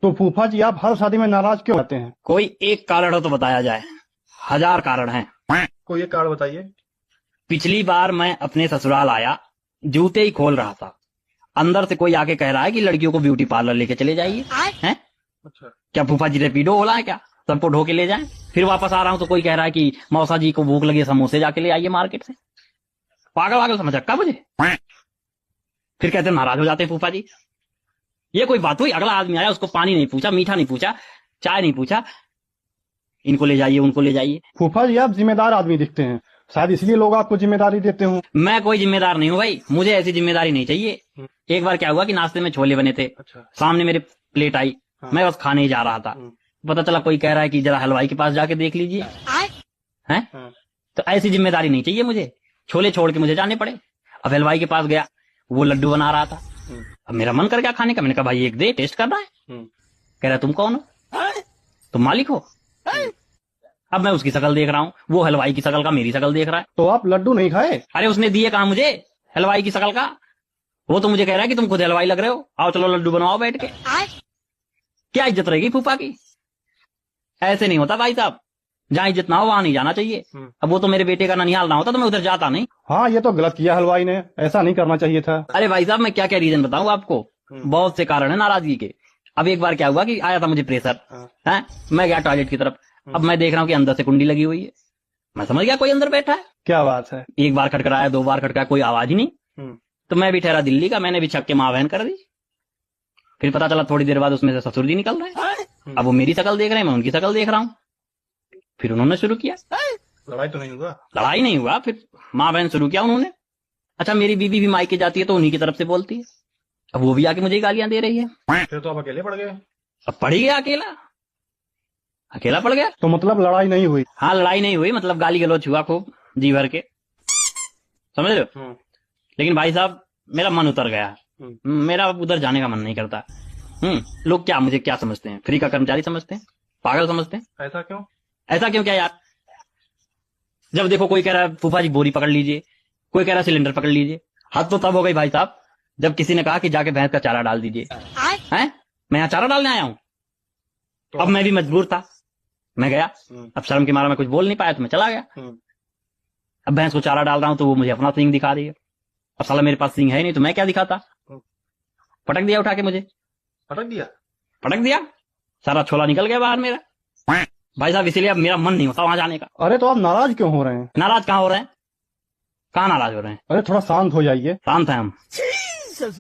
तो फूफा जी आप हर शादी में नाराज क्यों होते हैं? कोई एक कारण हो तो बताया जाए। 1000 कारण हैं। कोई एक कारण बताइए। पिछली बार मैं अपने ससुराल आया, जूते ही खोल रहा था, अंदर से कोई आके कह रहा है कि लड़कियों को ब्यूटी पार्लर लेके चले जाइए। हैं? अच्छा। क्या फूफा जी रेपिडो होला है क्या? सबको ढो के ले जाएं? फिर वापस आ रहा हूं तो कोई कह रहा है कि मौसा जी को भूख लगी है, समोसे जाके ले आइए मार्केट से। पागल वागल समझ रखा मुझे। फिर कहते हैं नाराज हो जाते हैं फूफा जी। ये कोई बात हुई? अगला आदमी आया, उसको पानी नहीं पूछा, मीठा नहीं पूछा, चाय नहीं पूछा, इनको ले जाइए उनको ले जाइए। फूफा जी आप जिम्मेदार आदमी दिखते हैं, शायद इसलिए लोग आपको जिम्मेदारी देते हूँ। मैं कोई जिम्मेदार नहीं हूँ भाई, मुझे ऐसी जिम्मेदारी नहीं चाहिए। एक बार क्या हुआ कि नाश्ते में छोले बने थे। अच्छा। सामने मेरे प्लेट आई। हाँ। मैं बस खाने ही जा रहा था। पता चला कोई कह रहा है कि जरा हलवाई के पास जाके देख लीजिए। हैं? हाँ। तो ऐसी जिम्मेदारी नहीं चाहिए मुझे। छोले छोड़ के मुझे जाने पड़े। अब हलवाई के पास गया, वो लड्डू बना रहा था। अब मेरा मन कर गया खाने का। मैंने कहा भाई एक दे, टेस्ट करना है। कह रहा तुम कौन हो? तुम मालिक हो? अब मैं उसकी शक्ल देख रहा हूँ, वो हलवाई की शक्ल का मेरी शक्ल देख रहा है। तो आप लड्डू नहीं खाए? अरे उसने दिए कहा मुझे हलवाई की शक्ल का। वो तो मुझे कह रहा है कि तुम खुद हलवाई लग रहे हो, आओ चलो लड्डू बनवाओ बैठ के। क्या इज्जत रहेगी फूफा की? ऐसे नहीं होता भाई साहब। जहाँ इज्जत ना हो वहां नहीं जाना चाहिए। अब वो तो मेरे बेटे का ननिहाल ना होता तो मैं उधर जाता नहीं। हाँ ये तो गलत किया हलवाई ने, ऐसा नहीं करना चाहिए था। अरे भाई साहब मैं क्या क्या रीजन बताऊं आपको। बहुत से कारण है नाराजगी के। अब एक बार क्या हुआ कि आया था मुझे प्रेशर है, मैं गया टॉयलेट की तरफ। अब मैं देख रहा हूँ कि अंदर से कुंडी लगी हुई है। मैं समझ गया कोई अंदर बैठा है। क्या बात है। एक बार खटखटाया, 2 बार खटखटाया, कोई आवाज ही नहीं। तो मैं भी ठहरा दिल्ली का, मैंने भी छक के माँ बहन कर दी। फिर पता चला थोड़ी देर बाद उसमें से ससुर जी निकल रहे हैं। अब वो मेरी शक्ल देख रहे हैं, मैं उनकी शक्ल देख रहा हूँ। फिर उन्होंने शुरू किया। लड़ाई तो नहीं हुआ? लड़ाई नहीं हुआ, फिर माँ बहन शुरू किया उन्होंने। अच्छा मेरी बीबी भी मायके जाती है तो उन्हीं की तरफ से बोलती है। अब वो भी आके मुझे गालियां दे रही है। फिर तो आप अकेले पड़ गए? अब पड़ ही गया, अकेला पड़ गया। तो मतलब लड़ाई नहीं हुई? हाँ लड़ाई नहीं हुई, मतलब गाली गलौज हुआ खूब जी भर के, समझ रहे हो। लेकिन भाई साहब मेरा मन उतर गया। मेरा उधर जाने का मन नहीं करता। लोग क्या मुझे क्या समझते हैं? फ्री का कर्मचारी समझते हैं, पागल समझते हैं। ऐसा क्यों? ऐसा क्यों क्या यार? जब देखो कोई कह रहा है फूफा जी बोरी पकड़ लीजिए, कोई कह रहा है सिलेंडर पकड़ लीजिए। हद तो तब हो गई भाई साहब जब किसी ने कहा कि जाके भैंस का चारा डाल दीजिए। हैं? मैं यहाँ चारा डालने आया हूँ। तो अब मैं भी मजबूर था, मैं गया। अब शर्म के मारा मैं कुछ बोल नहीं पाया तो मैं चला गया। अब भैंस को चारा डाल रहा हूँ तो वो मुझे अपना सींग दिखा रही है। अब साला मेरे पास सींग है नहीं तो मैं क्या दिखाता। पटक दिया उठा के मुझे। पटक दिया, सारा छोला निकल गया बाहर मेरा। भाई साहब इसीलिए अब मेरा मन नहीं होता वहां जाने का। अरे तो आप नाराज क्यों हो रहे हैं? नाराज कहाँ हो रहे हैं? कहाँ नाराज हो रहे हैं? अरे थोड़ा शांत हो जाइए। शांत है हम।